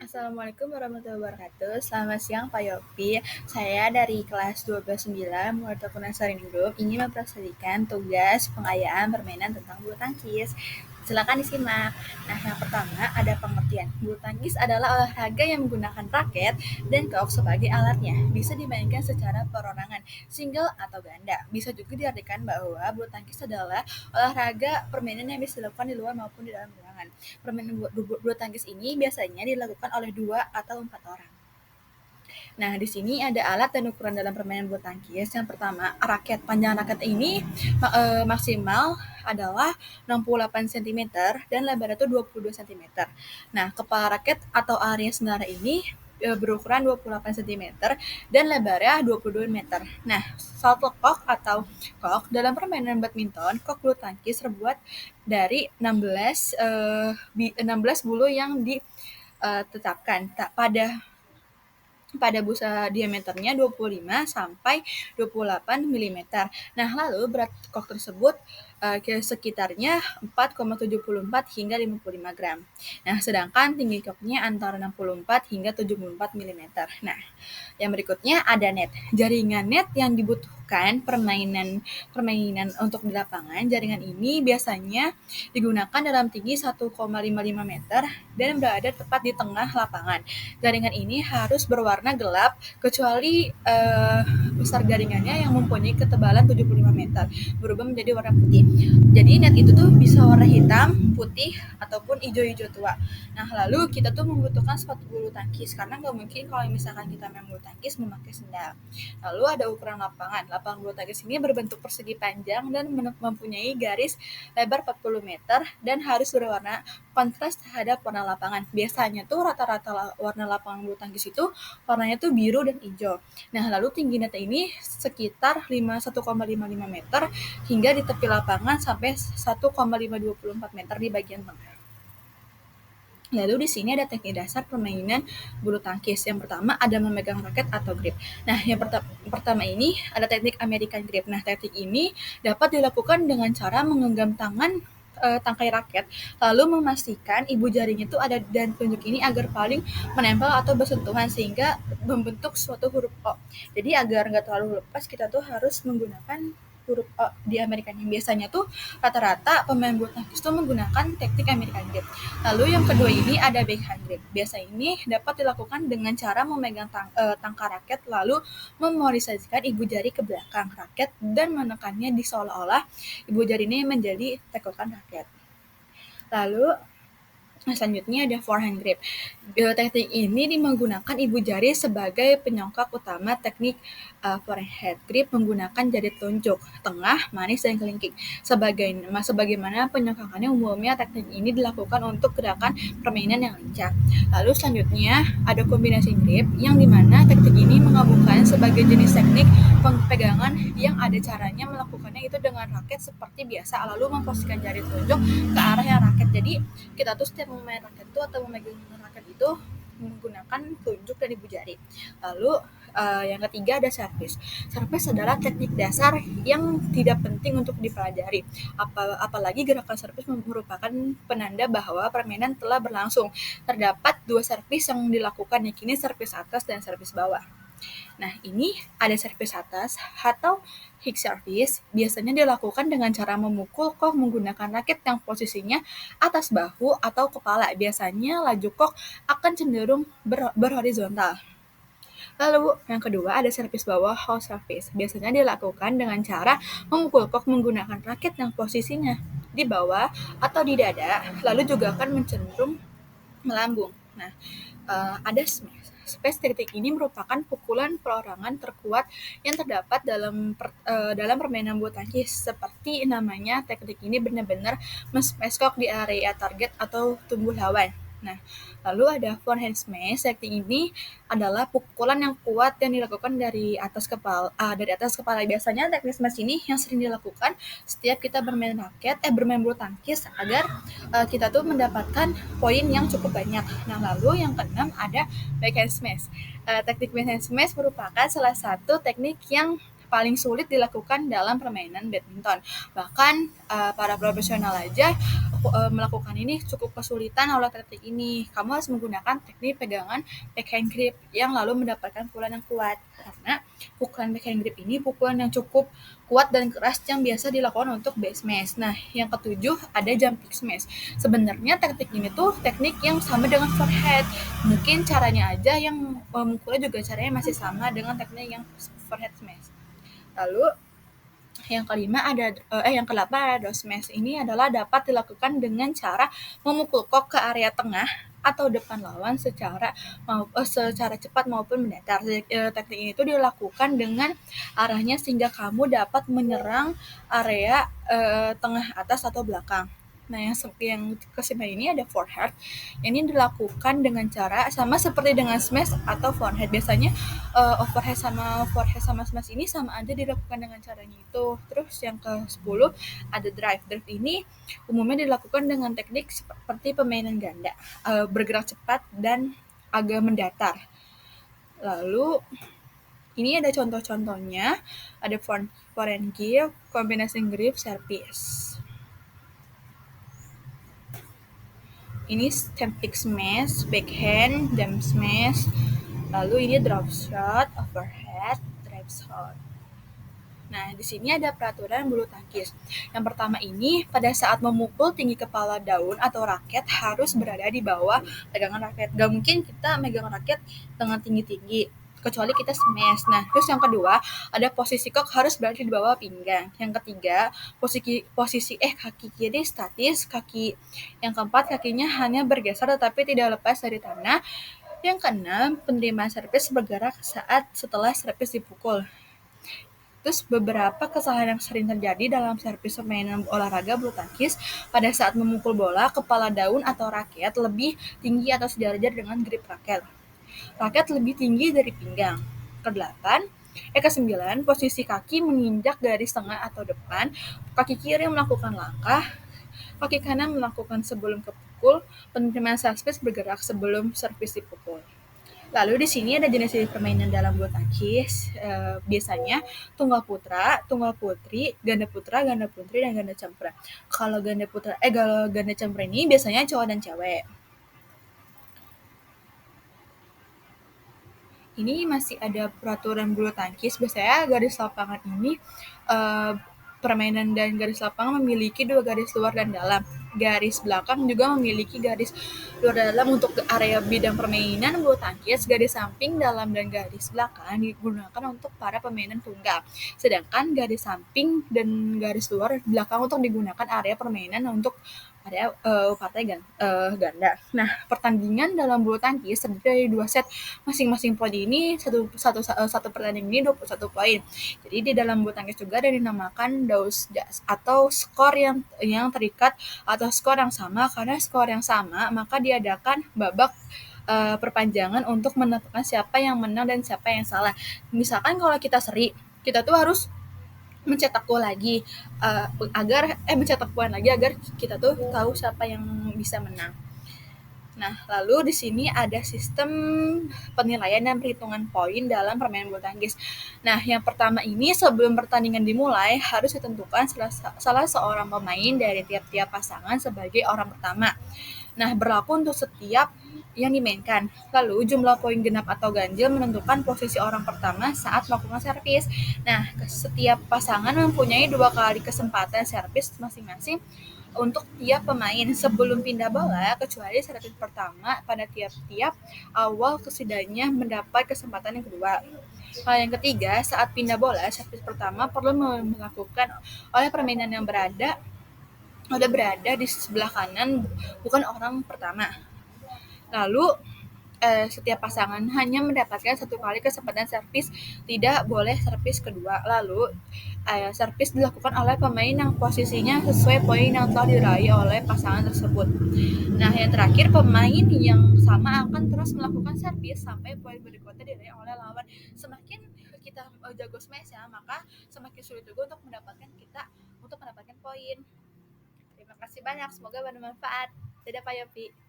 Assalamualaikum warahmatullahi wabarakatuh. Selamat siang Pak Yopi. Saya dari kelas 12-9 Muarta Kunasarin Group ingin mempresentasikan tugas pengayaan permainan tentang bulu tangkis. Silakan disimak. Nah, yang pertama ada pengertian. Bulu tangkis adalah olahraga yang menggunakan raket dan kok sebagai alatnya. Bisa dimainkan secara perorangan, single atau ganda. Bisa juga diartikan bahwa bulu tangkis adalah olahraga permainan yang bisa dilakukan di luar maupun di dalam ruangan. Permainan bulu tangkis ini biasanya dilakukan oleh 2 atau 4 orang. Nah, di sini ada alat dan ukuran dalam permainan bulu tangkis. Yang pertama, raket. Panjang raket ini maksimal adalah 68 cm dan lebarnya itu 22 cm. Nah, kepala raket atau area senara ini berukuran 28 cm dan lebarnya 22 meter. Nah, shuttlecock atau kok dalam permainan badminton, kok bulu tangkis terbuat dari 16 bulu yang ditetapkan pada busa diameternya 25 sampai 28 mm. Nah, lalu berat kok tersebut sekitarnya 4,74 hingga 55 gram. Nah, sedangkan tinggi koknya antara 64 hingga 74 mm. Nah, yang berikutnya ada net. Jaringan net yang dibutuhkan permainan untuk di lapangan. Jaringan ini biasanya digunakan dalam tinggi 1,55 meter dan berada tepat di tengah lapangan. Jaringan ini harus berwarna gelap kecuali besar jaringannya yang mempunyai ketebalan 75 meter berubah menjadi warna putih. Jadi net itu tuh bisa warna hitam, putih, ataupun hijau-hijau tua. Nah, lalu kita tuh membutuhkan sepatu bulu tangkis karena nggak mungkin kalau misalkan kita main bulu tangkis memakai sendal. Lalu ada ukuran lapangan. Lapangan bulu tangkis ini berbentuk persegi panjang dan mempunyai garis lebar 40 meter dan harus berwarna kontras terhadap warna lapangan. Biasanya tuh rata-rata warna lapangan bulu tangkis itu warnanya tuh biru dan hijau. Nah, lalu tinggi net ini sekitar 1,55 meter hingga di tepi lapangan sampai 1,524 meter di bagian tengah. Lalu di sini ada teknik dasar permainan bulu tangkis. Yang pertama ada memegang raket atau grip. Nah, yang pertama ini ada teknik American grip. Nah, teknik ini dapat dilakukan dengan cara menggenggam tangan tangkai raket, lalu memastikan ibu jarinya itu ada dan telunjuk ini agar paling menempel atau bersentuhan sehingga membentuk suatu huruf O. Jadi agar nggak terlalu lepas, kita tuh harus menggunakan huruf O di American. Biasanya tuh rata-rata pemain bulu tangkis tuh menggunakan teknik American grip. Lalu yang kedua ini ada backhand grip. Biasa ini dapat dilakukan dengan cara memegang tangkai raket lalu memorisasikan ibu jari ke belakang raket dan menekannya di seolah-olah ibu jari ini menjadi tekukan raket. Lalu selanjutnya ada forehand grip. Teknik ini menggunakan ibu jari sebagai penyongkak utama. Teknik forehand grip menggunakan jari telunjuk, tengah, manis, dan kelingking. Sebagaimana penyongkakannya umumnya teknik ini dilakukan untuk gerakan permainan yang lincah. Lalu selanjutnya ada kombinasi grip yang dimana teknik ini menggabungkan sebagai jenis teknik pegangan yang ada caranya melakukannya itu dengan raket seperti biasa lalu memposisikan jari telunjuk ke arah yang raket. Jadi kita tuh setiap memain raket itu atau memegang raket itu menggunakan telunjuk dan ibu jari. Lalu yang ketiga ada servis. Servis adalah teknik dasar yang tidak penting untuk dipelajari. Apalagi gerakan servis merupakan penanda bahwa permainan telah berlangsung. Terdapat 2 servis yang dilakukan, yakni servis atas dan servis bawah. Nah, ini ada servis atas atau high service, biasanya dilakukan dengan cara memukul kok menggunakan raket yang posisinya atas bahu atau kepala. Biasanya laju kok akan cenderung berhorizontal. Lalu yang kedua ada servis bawah high service. Biasanya dilakukan dengan cara memukul kok menggunakan raket yang posisinya di bawah atau di dada, lalu juga akan cenderung melambung. Nah, ada smash. Space teknik ini merupakan pukulan perorangan terkuat yang terdapat dalam permainan bulu tangkis. Seperti namanya, teknik ini benar-benar men-smash kok di area target atau tubuh lawan. Nah, lalu ada forehand smash. Teknik ini adalah pukulan yang kuat yang dilakukan dari atas kepala. Biasanya teknik smash ini yang sering dilakukan setiap kita bermain bulu tangkis agar kita tuh mendapatkan poin yang cukup banyak. Nah, lalu yang keenam ada backhand smash. Teknik backhand smash merupakan salah satu teknik yang paling sulit dilakukan dalam permainan badminton. Bahkan para profesional aja melakukan ini cukup kesulitan oleh teknik ini. Kamu harus menggunakan teknik pegangan backhand grip yang lalu mendapatkan pukulan yang kuat. Karena pukulan backhand grip ini pukulan yang cukup kuat dan keras yang biasa dilakukan untuk back smash. Nah, yang ketujuh ada jumping smash. Sebenarnya teknik ini tuh teknik yang sama dengan forehand. Mungkin caranya aja yang mukulnya juga caranya masih sama dengan teknik yang forehand smash. Lalu yang kelima ada yang kedelapan ada drop smash. Ini adalah dapat dilakukan dengan cara memukul kok ke area tengah atau depan lawan secara cepat maupun mendatar. Teknik ini tuh dilakukan dengan arahnya sehingga kamu dapat menyerang area tengah atas atau belakang. Nah, yang kesembilan ini ada forehand. Ini dilakukan dengan cara sama seperti dengan smash atau forehand. Biasanya overhead sama smash ini sama aja dilakukan dengan caranya itu. Terus yang ke-10 ada drive. Drive ini umumnya dilakukan dengan teknik seperti permainan ganda, bergerak cepat dan agak mendatar. Lalu ini ada contoh-contohnya, ada forehand give, kombinasi grip, service. Ini static smash, backhand, jump smash, lalu ini drop shot, overhead, drive shot. Nah, di sini ada peraturan bulu tangkis. Yang pertama ini, pada saat memukul tinggi kepala daun atau raket harus berada di bawah pegangan raket. Gak mungkin kita megang raket dengan tinggi-tinggi, kecuali kita smash. Nah, terus yang kedua, ada posisi kok harus berada di bawah pinggang. Yang ketiga, kaki kiri statis, yang keempat kakinya hanya bergeser tetapi tidak lepas dari tanah. Yang keenam, penerima servis bergerak setelah servis dipukul. Terus beberapa kesalahan yang sering terjadi dalam servis permainan olahraga bulu tangkis, pada saat memukul bola, kepala daun atau raket lebih tinggi atau sejajar dengan grip raket. Raket lebih tinggi dari pinggang. Ke-9, posisi kaki menginjak garis tengah atau depan, kaki kiri melakukan langkah, kaki kanan melakukan sebelum kepukul, penerima servis bergerak sebelum servis dipukul. Lalu di sini ada jenis permainan dalam bulu tangkis. Biasanya tunggal putra, tunggal putri, ganda putra, ganda putri, dan ganda campuran. Kalau ganda campuran ini biasanya cowok dan cewek. Ini masih ada peraturan bulu tangkis. Biasanya garis lapangan ini permainan dan garis lapangan memiliki 2 garis luar dan dalam. Garis belakang juga memiliki garis luar dan dalam. Untuk area bidang permainan bulu tangkis, garis samping, dalam, dan garis belakang digunakan untuk para pemainan tunggal. Sedangkan garis samping dan garis luar belakang untuk digunakan area permainan untuk area partai ganda. Nah, pertandingan dalam bulu tangkis terdiri dari 2 set. Masing-masing poin ini satu pertandingan ini 21 poin. Jadi di dalam bulu tangkis juga ada dinamakan daus atau skor yang terikat atau skor yang sama. Karena skor yang sama maka diadakan babak perpanjangan untuk menentukan siapa yang menang dan siapa yang salah. Misalkan kalau kita seri, kita tuh harus mencetak gol lagi mencetak poin lagi agar kita tuh tahu siapa yang bisa menang. Nah, lalu di sini ada sistem penilaian dan perhitungan poin dalam permainan bulu tangkis. Nah, yang pertama ini sebelum pertandingan dimulai harus ditentukan salah seorang pemain dari tiap-tiap pasangan sebagai orang pertama. Nah, berlaku untuk setiap yang dimainkan. Lalu jumlah poin genap atau ganjil menentukan posisi orang pertama saat melakukan servis. Nah, setiap pasangan mempunyai 2 kali kesempatan servis masing-masing untuk tiap pemain sebelum pindah bola, kecuali servis pertama pada tiap-tiap awal kesidanya mendapat kesempatan yang kedua. Hal yang ketiga, saat pindah bola, servis pertama perlu melakukan oleh permainan yang berada di sebelah kanan, bukan orang pertama. Lalu setiap pasangan hanya mendapatkan 1 kali kesempatan servis, tidak boleh servis kedua. Lalu servis dilakukan oleh pemain yang posisinya sesuai poin yang telah diraih oleh pasangan tersebut. Nah, yang terakhir, pemain yang sama akan terus melakukan servis sampai poin berikutnya diraih oleh lawan. Semakin kita jago smash ya, maka semakin sulit juga untuk mendapatkan poin. Terima kasih banyak, semoga bermanfaat. Dadah Pak Yopi.